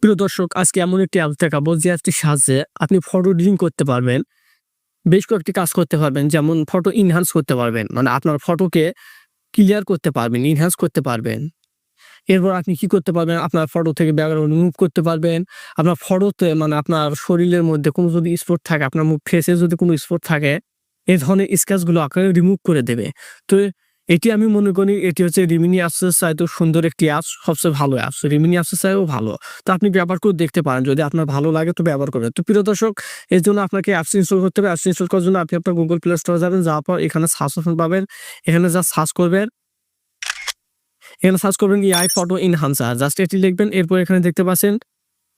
প্রিয় দর্শক, আজকে এমন একটি অ্যাপ দেখাবো যে অ্যাপটির সাহায্যে আপনি ফটো এডিটিং করতে পারবেন। বেশ কয়েকটি কাজ করতে পারবেন, যেমন ফটো ইনহ্যান্স করতে পারবেন, মানে আপনার ফটোকে ক্লিয়ার করতে পারবেন, ইনহ্যান্স করতে পারবেন। এরপর আপনি কি করতে পারবেন, আপনার ফটো থেকে ব্যাকগ্রাউন্ড রিমুভ করতে পারবেন। আপনার ফটোতে মানে আপনার শরীরের মধ্যে কোনো যদি স্পট থাকে, আপনার মুখ ফেসে যদি কোনো স্পট থাকে, এই ধরনের স্ক্র্যাচগুলো আপনাকে রিমুভ করে দেবে। তো এটি আমি মনে করি এটি হচ্ছে রিমিনি অ্যাপসের চাইতেও সুন্দর একটি অ্যাপস, সবচেয়ে ভালো অ্যাপস। রিমিনি অ্যাপসের চাইতেও ভালো। তো আপনি ব্যবহার করে দেখতে পারেন, যদি আপনার ভালো লাগে তো ব্যবহার করবেন। তো প্রিয় দর্শক, এর জন্য আপনাকে অ্যাপস ইনস্টল করতে হবে। অ্যাপস ইনস্টল করার জন্য আপনি আপনার গুগল প্লে স্টোরে যাবেন, যাওয়ার পর এখানে সার্চ অপশন পাবেন। এখানে জাস্ট সার্চ করবেন, এখানে সার্চ করবেন এআই ফটো এনহান্সার, জাস্ট এটি লিখবেন। এরপর এখানে দেখতে পাচ্ছেন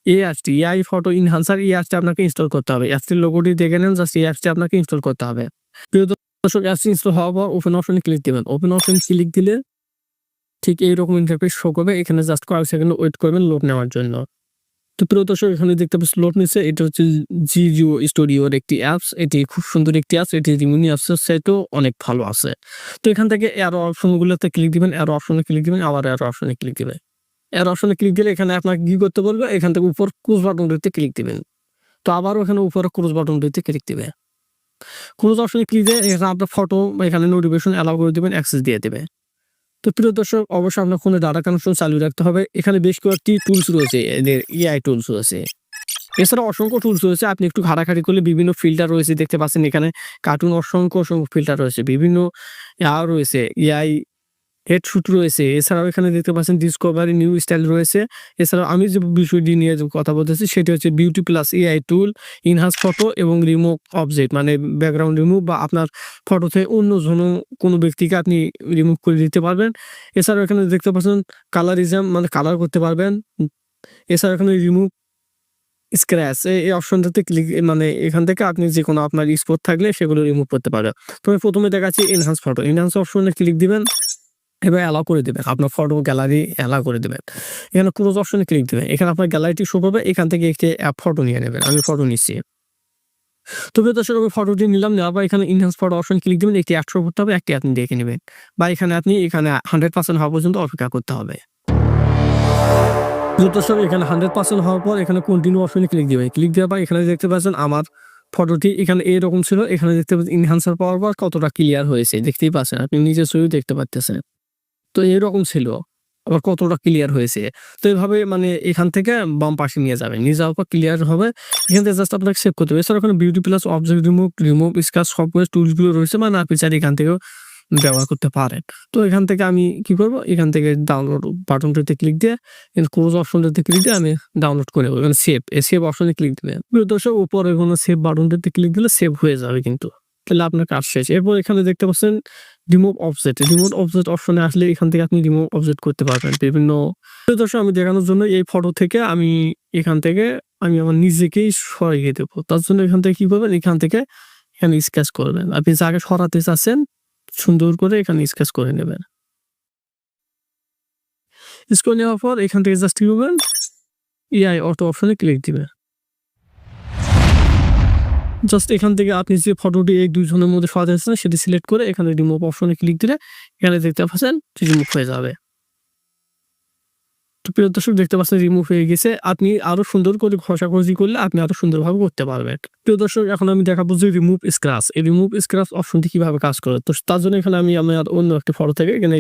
এই অ্যাপসটি, এআই ফটো এনহান্সার, এই অ্যাপসটি আপনাকে ইনস্টল করতে হবে। অ্যাপসটির লোগোটি দেখে নেন, জাস্ট এই অ্যাপসটি আপনাকে ইনস্টল করতে হবে। প্রিয় দর্শক, অ্যাপসটি ইনস্টল হওয়ার পর ওপেন অপশনে ক্লিক দিবেন। ওপেন অপশনে ক্লিক দিলে ঠিক এইরকম ইন্টারফেস শো করবে। এখানে জাস্ট কয়েক সেকেন্ড ওয়েট করবেন লোড নেওয়ার জন্য। তো প্রিয় দর্শক, এখানে দেখতে পাচ্ছেন লোড নিচ্ছে। এটা হচ্ছে জিজিও স্টুডিওর একটি অ্যাপস। এটি খুব সুন্দর একটি অ্যাপস। এটি রিমিনি অ্যাপসের চাইতেও অনেক ভালো আছে। তো এখান থেকে অ্যারো অপশনগুলোতে ক্লিক দিবেন, অ্যারো অপশনে ক্লিক দিবেন, আবার অ্যারো অপশনে ক্লিক দিবেন। অ্যারো অপশনে ক্লিক দিলে এখানে আপনাকে কি করতে বলবে, এখান থেকে উপর ক্রস বাটনটিতে ক্লিক দিবেন। তো আবারও এখানে উপরে ক্রস বাটনটিতে ক্লিক দিবে। ক্রস অপশনে ক্লিক দিয়ে এখানে আপনার ফটো এখানে নোটিফিকেশন অ্যালাউ করে দিবেন, অ্যাক্সেস দিয়ে দিবে। তো প্রিয় দর্শক, অবশ্যই আপনার ফোনে ডাটা কানেকশন চালু রাখতে হবে। এখানে বেশ কয়েকটি টুলস রয়েছে, এদের এআই টুলস রয়েছে। এছাড়া অসংখ্য টুলস রয়েছে। আপনি একটু ঘাটাঘাটি করলে বিভিন্ন ফিল্টার রয়েছে, দেখতে পাচ্ছেন এখানে কার্টুন অসংখ্য ফিল্টার রয়েছে, বিভিন্ন রয়েছে, এআই হেডশুট রয়েছে। এছাড়াও এখানে দেখতে পাচ্ছেন ডিসকভারি নিউ স্টাইল রয়েছে। এছাড়াও আমি যে বিষয়টি নিয়ে কথা বলতেছি সেটি হচ্ছে বিউটি প্লাস এআই টুল, ইনহান্স ফটো এবং রিমুভ অবজেক্ট, মানে ব্যাকগ্রাউন্ড রিমুভ বা আপনার ফটো থেকে অন্য কোনো ব্যক্তিকে আপনি রিমুভ করে দিতে পারবেন। এছাড়াও এখানে দেখতে পাচ্ছেন কালারিজম, মানে কালার করতে পারবেন। এছাড়াও এখানে রিমুভ স্ক্র্যাচ এই অপশনটাতে ক্লিক, মানে এখান থেকে আপনি যে কোনো আপনার স্পট থাকলে সেগুলো রিমুভ করতে পারবেন। তবে প্রথমে দেখাচ্ছি এনহান্স ফটো। এনহান্স অপশনে ক্লিক দিবেন, এবার অ্যালাউ করে দিবেন, আপনার ফটো গ্যালারি অ্যালাউ করে দিবেন। এখানে ক্লোজ অপশনে ক্লিক দিবেন, এখানে আপনার গ্যালারিটি শো পাবে। এখান থেকে একটি ফটো নিয়ে নেবেন। আমি ফটো নিচ্ছি। তবে দর্শক, আমি ফটোটি নিলাম, নেওয়ার পর এখানে ইনহ্যান্স ফটো অপশন ক্লিক দিবেন। একটি অ্যাড শো করতে হবে, একটি আপনি দেখে নেবেন, বা এখানে আপনি 100% হওয়া পর্যন্ত অপেক্ষা করতে হবে। দর্শক, এখানে 100% হওয়ার পর এখানে কন্টিনিউ অপশনে ক্লিক দিবেন। ক্লিক দেওয়ার পর এখানে দেখতে পাচ্ছেন আমার ফটোটি এখানে এরকম ছিল। এখানে দেখতে পাচ্ছেন ইনহ্যান্সার পাওয়ার পর কতটা ক্লিয়ার হয়েছে, দেখতেই পাচ্ছেন, আপনি নিজের ছবিও দেখতে পাচ্ছেন। তো এরকম ছিল, আবার কতটা ক্লিয়ার হয়েছে। তো এভাবে মানে এখান থেকে বাম পাশে নিয়ে যাবেন, নিয়ে যাওয়ার পর ক্লিয়ার হবে। এখান থেকে জাস্ট আপনাকে সেভ করতে হবে। এছাড়া ওখানে beauty plus object remove scratch software টুলসগুলো রয়েছে, মানে আপনি চাইলে এখান থেকেও ব্যবহার করতে পারেন। তো এখান থেকে আমি কি করব, এখান থেকে ডাউনলোড বাটনটিতে ক্লিক দিয়ে ক্লোজ অপশনটাতে ক্লিক দিয়ে আমি ডাউনলোড করে নেব। এখানে সেভ অপশনে ক্লিক দিবেন। প্রিয় দর্শক, উপরে কোনো সেভ বাটনটিতে ক্লিক দিলে সেভ হয়ে যাবে কিন্তু। তাহলে আপনার কাজ শেষ। এরপর এখানে দেখতে পাচ্ছেন রিমুভ অবজেক্ট অপশনে আসলে এখান থেকে আপনি রিমুভ অবজেক্ট করতে পারবেন বিভিন্ন। প্রিয় দর্শক, আমি দেখানোর জন্য এই ফটো থেকে আমি এখান থেকে আমি আমার নিজেকেই সরিয়ে দেবো। তার জন্য এখান থেকে কি করবেন, এখান থেকে এখানে স্কেচ করবেন। আপনি যাকে সরাতে চাচ্ছেন সুন্দর করে এখানে স্কেচ করে নেবেন। স্কেচ নেওয়ার পর এখান থেকে জাস্ট কি করবেন, এআই অটো অপশনে ক্লিক দিবেন। জাস্ট এখান থেকে আপনি যে ফটোটি এই দুইজনের মধ্যে সরাতে চাচ্ছেন সেটি সিলেক্ট করে এখানে রিমুভ অপশনে ক্লিক দিলে এখানে দেখতে পাচ্ছেন রিমুভ হয়ে যাবে। তো প্রিয় দর্শক, দেখতে পাচ্ছেন রিমুভ হয়ে গেছে। আপনি আরো সুন্দর করে ঘষাঘষি করলে আপনি আরো সুন্দরভাবে করতে পারবেন। প্রিয় দর্শক, এখন আমি দেখাবো যে রিমুভ স্ক্র্যাচ, এই রিমুভ স্ক্র্যাচ অপশনটি কিভাবে কাজ করে। তো তার জন্য এখানে আমি আমার অন্য একটি ফটো থেকে এখানে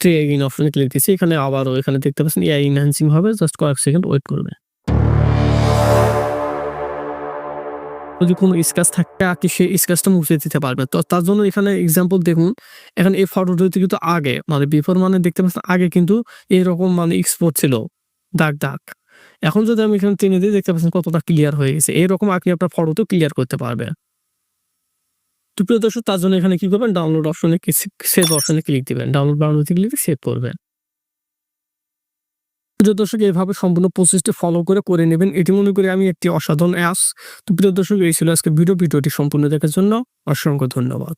ট্রে এগেইন অপশনে ক্লিক দিচ্ছি। এখানে আবারও এখানে দেখতে পাচ্ছেন এআই এনহ্যান্সিং হবে, জাস্ট কয়েক সেকেন্ড ওয়েট করবে। যদি কোনো স্ক্র্যাচ থাকে আপনি সেই স্ক্র্যাচটা মুছে দিতে পারবেন। তো তার জন্য এখানে এক্সাম্পল দেখুন, এখানে এই ফটোটি কিন্তু আগে মানে বিফোর, মানে দেখতে পাচ্ছেন আগে কিন্তু এরকম মানে এক্সপোর্ট ছিল, দাগ। এখন যদি আমি এখানে টেনে দিই দেখতে পাচ্ছেন কতটা ক্লিয়ার হয়ে গেছে। এরকম আপনি আপনার ফটোতেও ক্লিয়ার করতে পারবেন। তো প্রিয় দর্শক, তার জন্য এখানে কি করবেন, ডাউনলোড অপশনে সেভ অপশনে ক্লিক দিবেন। ডাউনলোড বাটনটিতে ক্লিক দিয়ে সেভ করবেন। প্রিয় দর্শক, এভাবে সম্পূর্ণ প্রসেসটি ফলো করে নেবেন। এটি মনে করি আমি একটি অসাধারণ অ্যাপস। তো প্রিয় দর্শক, এই ছিল আজকে ভিডিওটি সম্পূর্ণ দেখার জন্য অসংখ্য ধন্যবাদ।